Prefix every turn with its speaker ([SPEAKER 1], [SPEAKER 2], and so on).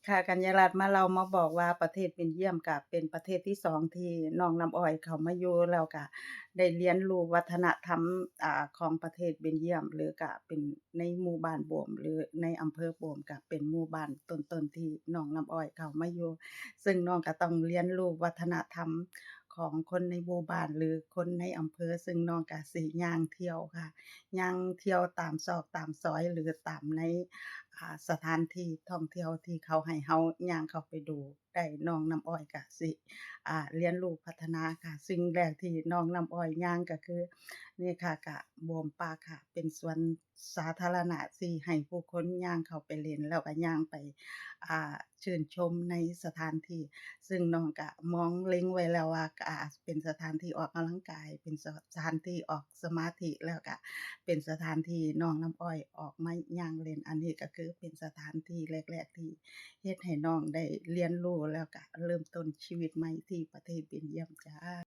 [SPEAKER 1] ค่ะกัญญารัตน์มาบอกว่าประเทศเบลเยียมก็เป็นประเทศที่2ที่น้องน้ำอ้อยเข้ามาอยู่แล้วก็ได้เรียนรู้วัฒนธรรมของประเทศเบลเยียมหรือก็เป็นในหมู่บ้านโบมหรือในอำเภอโบมก็เป็นหมู่บ้านต้นๆที่น้องน้ำอ้อยเข้ามาอยู่ซึ่งน้องก็ต้องเรียนรู้วัฒนธรรมของคนในหมู่บ้านหรือคนในอำเภอซึ่งน้องก็สิย่างเที่ยวค่ะย่างเที่ยวตามซอกตามซอยหรือตามใน สถานที่ท่องเที่ยวที่เขาให้เราย่างเข้าไปดูได้น้องน้ำอ้อยก็สิเรียนรู้พัฒนาค่ะสิ่งแรกที่น้องน้ำอ้อยย่างก็คือนี่ค่ะก็โบมปาร์กค่ะเป็นสวนสาธารณะที่ให้ผู้คนย่างเข้าไปเล่นแล้วก็ย่างไปชื่นชมในสถานที่ซึ่งน้องก็มองเล็งไว้แล้วว่าเป็นสถานที่ออกกำลังกายเป็นสถานที่ออกสมาธิแล้วก็ เป็นสถานที่น้องน้ำอ้อยออกมาย่างเล่นอันนี้ก็คือเป็นสถานที่แรกๆที่เฮ็ดให้น้องได้เรียนรู้แล้วก็เริ่มต้นชีวิตใหม่ที่ประเทศเบลเยียมจ้ะ